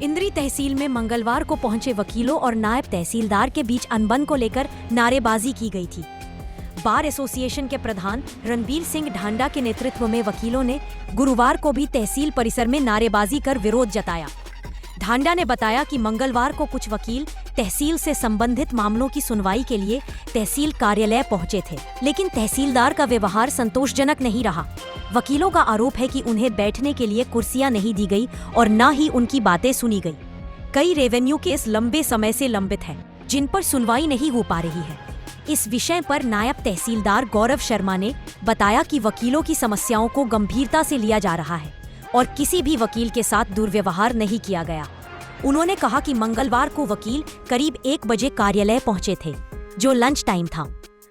इंद्री तहसील में मंगलवार को पहुंचे वकीलों और नायब तहसीलदार के बीच अनबन को लेकर नारेबाजी की गई थी। बार एसोसिएशन के प्रधान रणबीर सिंह ढांडा के नेतृत्व में वकीलों ने गुरुवार को भी तहसील परिसर में नारेबाजी कर विरोध जताया। ढांडा ने बताया कि मंगलवार को कुछ वकील तहसील से संबंधित मामलों की सुनवाई के लिए तहसील कार्यालय पहुंचे थे, लेकिन तहसीलदार का व्यवहार संतोषजनक नहीं रहा। वकीलों का आरोप है कि उन्हें बैठने के लिए कुर्सियां नहीं दी गई और न ही उनकी बातें सुनी गई। कई रेवेन्यू केस लंबे समय से लंबित हैं, जिन पर सुनवाई नहीं हो पा रही है। इस विषय पर नायब तहसीलदार गौरव शर्मा ने बताया कि वकीलों की समस्याओं को गंभीरता से लिया जा रहा है और किसी भी वकील के साथ दुर्व्यवहार नहीं किया गया। उन्होंने कहा कि मंगलवार को वकील करीब 1 बजे कार्यालय पहुंचे थे, जो लंच टाइम था।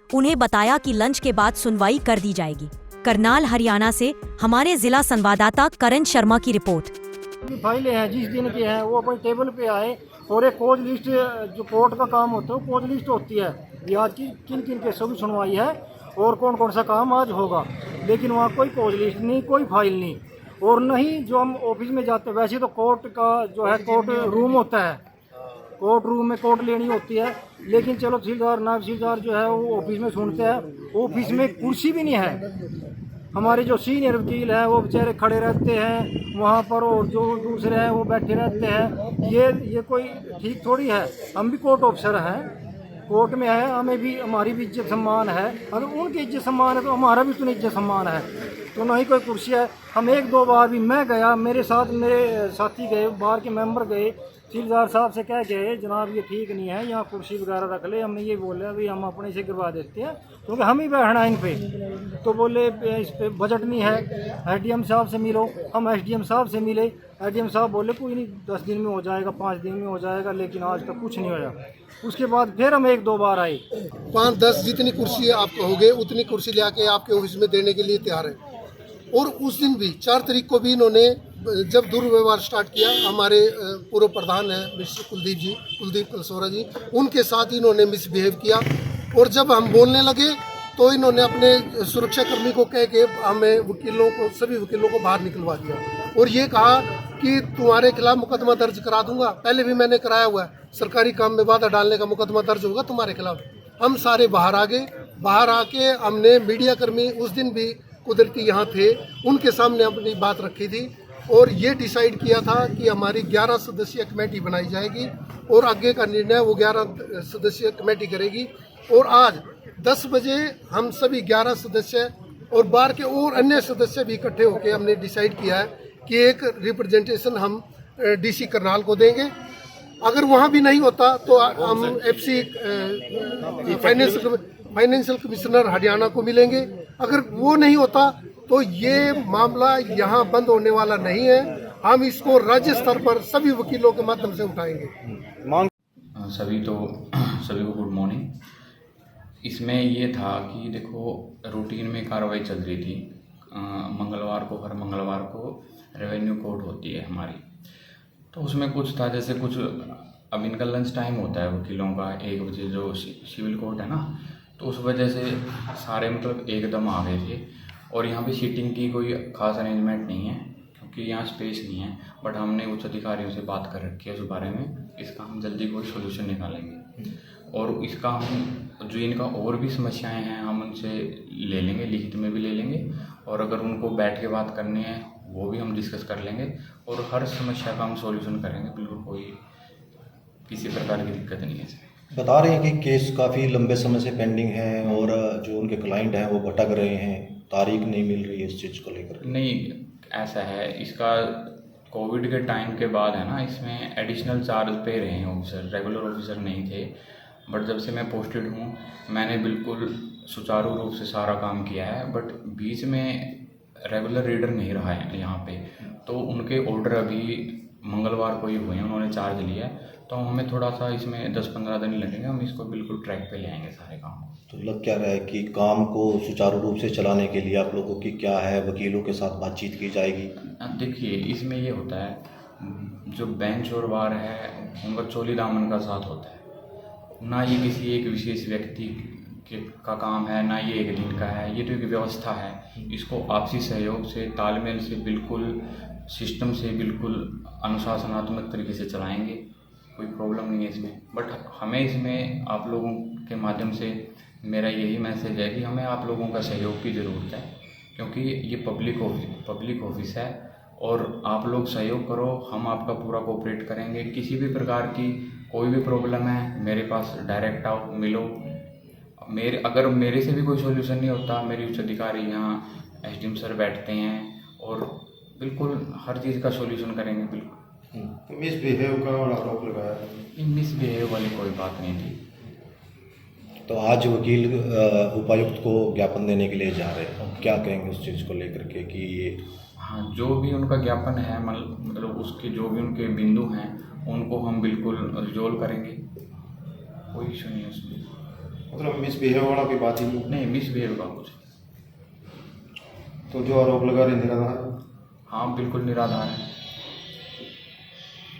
उन्हें बताया कि लंच के बाद सुनवाई कर दी जाएगी। करनाल हरियाणा से हमारे जिला संवाददाता करण शर्मा की रिपोर्ट। फाइलें हैं जिस दिन की हैं वो अपने टेबल पे आए और एक कोज लिस्ट, जो कोर्ट का काम होता है वो कोज लिस्ट होती है कि आज की किन किन केसों की सुनवाई है और कौन कौन सा काम आज होगा। लेकिन वहाँ कोई कोज लिस्ट नहीं, कोई फाइल नहीं, और नहीं जो हम ऑफिस में जाते हैं। वैसे तो कोर्ट का जो है कोर्ट रूम होता है, कोर्ट रूम में कोर्ट लेनी होती है, लेकिन चलो तहसीलदार नायब तहसीलदार जो है वो ऑफिस में सुनते हैं। ऑफिस में कुर्सी भी नहीं है। हमारे जो सीनियर वकील हैं वो बेचारे खड़े रहते हैं वहाँ पर, और जो दूसरे हैं वो बैठे रहते हैं। ये कोई ठीक थोड़ी है। हम भी कोर्ट ऑफिसर हैं, कोर्ट में है, हमें भी, हमारी भी इज्जत सम्मान है। अगर उनकी इज्जत सम्मान है तो हमारा भी उतनी इज्जत सम्मान है। तो ना ही कोई कुर्सी है। हम 1-2 बार भी, मैं गया, मेरे साथ मेरे साथी गए, बाहर के मेंबर गए, तहसीलदार साहब से कह गए जनाब ये ठीक नहीं है, यहाँ कुर्सी वगैरह रख ले। हमने ये बोला अभी हम अपने से करवा देते हैं क्योंकि हम ही बैठना है इन पे। तो बोले इस पे बजट नहीं है, एसडीएम साहब से मिलो। हम एसडीएम साहब से मिले, एसडीएम साहब बोले कोई नहीं, 10 दिन में हो जाएगा, 5 दिन में हो जाएगा, लेकिन आज तक कुछ नहीं होया। उसके बाद फिर हम 1-2 बार आए। 5-10 जितनी कुर्सी आप कहोगे उतनी कुर्सी ले आके आपके ऑफिस में देने के लिए तैयार है। और उस दिन भी 4 तारीख को भी इन्होंने जब दुर्व्यवहार स्टार्ट किया, हमारे पूर्व प्रधान हैं मिस्टर कुलदीप कलसोरा जी, उनके साथ इन्होंने मिसबिहेव किया। और जब हम बोलने लगे तो इन्होंने अपने सुरक्षाकर्मी को कह के हमें सभी वकीलों को बाहर निकलवा दिया और ये कहा कि तुम्हारे खिलाफ मुकदमा दर्ज करा दूंगा। पहले भी मैंने कराया हुआ है, सरकारी काम में बाधा डालने का मुकदमा दर्ज होगा तुम्हारे खिलाफ। हम सारे बाहर आ गए। बाहर आके हमने मीडिया कर्मी उस दिन भी कुदरती यहाँ थे, उनके सामने अपनी बात रखी थी और ये डिसाइड किया था कि हमारी 11 सदस्यीय कमेटी बनाई जाएगी और आगे का निर्णय वो 11 सदस्यीय कमेटी करेगी। और आज 10 बजे हम सभी 11 सदस्य और बाहर के और अन्य सदस्य भी इकट्ठे होकर हमने डिसाइड किया है कि एक रिप्रेजेंटेशन हम डीसी करनाल को देंगे। अगर वहाँ भी नहीं होता तो हम एफसी फाइनेंशियल कमिश्नर हरियाणा को मिलेंगे। अगर वो नहीं होता तो ये मामला यहाँ बंद होने वाला नहीं है। हम इसको राज्य स्तर पर सभी वकीलों के माध्यम से उठाएंगे। सभी को गुड मॉर्निंग। इसमें ये था कि देखो रूटीन में कार्रवाई चल रही थी। मंगलवार को, हर मंगलवार को रेवेन्यू कोर्ट होती है हमारी, तो उसमें कुछ था, जैसे कुछ अब इनका लंच टाइम होता है वकीलों का 1 बजे, जो सिविल कोर्ट है ना, तो उस वजह से सारे मतलब एकदम आ गए थे। और यहाँ पे सीटिंग की कोई खास अरेंजमेंट नहीं है क्योंकि यहाँ स्पेस नहीं है। बट हमने उच्च अधिकारियों से बात कर रखी है उस बारे में, इसका हम जल्दी कोई सोल्यूशन निकालेंगे। और इसका हम जो इनका और भी समस्याएं हैं हम उनसे ले लेंगे, लिखित में भी ले लेंगे, और अगर उनको बैठ के बात करनी है वो भी हम डिस्कस कर लेंगे और हर समस्या का हम सॉल्यूशन करेंगे। बिल्कुल कोई किसी प्रकार की दिक्कत नहीं है। बता रहे हैं कि केस काफ़ी लंबे समय से पेंडिंग है और जो उनके क्लाइंट हैं वो भटक रहे हैं, तारीख नहीं मिल रही है इस चीज़ को लेकर। नहीं, ऐसा है, इसका कोविड के टाइम के बाद है ना, इसमें एडिशनल चार्ज पे रहे हैं ऑफिसर, रेगुलर ऑफिसर नहीं थे। बट जब से मैं पोस्टेड हूँ मैंने बिल्कुल सुचारू रूप से सारा काम किया है। बट बीच में रेगुलर रीडर नहीं रहा है यहाँ पे, तो उनके ऑर्डर अभी मंगलवार को ही हुए हैं, उन्होंने चार्ज लिया है, तो हमें थोड़ा सा इसमें 10-15 दिन लगेंगे। हम इसको बिल्कुल ट्रैक पे ले आएंगे सारे काम। तो लग क्या रहा है कि काम को सुचारू रूप से चलाने के लिए आप लोगों की क्या है, वकीलों के साथ बातचीत की जाएगी? देखिए, इसमें ये होता है, जो बेंच और बार है उनका चोली दामन का साथ होता है ना। ये किसी एक विशेष व्यक्ति का काम है ना, ये एक दिन का है, ये तो एक व्यवस्था है। इसको आपसी सहयोग से, तालमेल से बिल्कुल सिस्टम से बिल्कुल अनुशासनात्मक तरीके से चलाएंगे, कोई प्रॉब्लम नहीं है इसमें। बट हमें इसमें आप लोगों के माध्यम से मेरा यही मैसेज है कि हमें आप लोगों का सहयोग की ज़रूरत है, क्योंकि ये पब्लिक ऑफिस है और आप लोग सहयोग करो, हम आपका पूरा कोऑपरेट करेंगे। किसी भी प्रकार की कोई भी प्रॉब्लम है मेरे पास डायरेक्ट आओ, मिलो। अगर मेरे से भी कोई सॉल्यूशन नहीं होता, मेरे उच्च अधिकारी यहाँ एसडीएम सर बैठते हैं और बिल्कुल हर चीज़ का सॉल्यूशन करेंगे। बिल्कुल मिसबिहेव का और आरोप लगाया। ये मिसबिहेव वाली कोई बात नहीं थी। तो आज वकील उपायुक्त को ज्ञापन देने के लिए जा रहे हैं, क्या कहेंगे उस चीज़ को लेकर के कि ये हाँ, जो भी उनका ज्ञापन है, मतलब उसके जो भी उनके बिंदु हैं उनको हम बिल्कुल रिजोल्व करेंगे, कोई इशू नहीं है उसमें। मतलब मिसबिहेव वाला कोई बात ही नहीं, मिसबिहेव का कुछ। तो जो आरोप लगा रहे निराधार। हाँ, बिल्कुल निराधार है।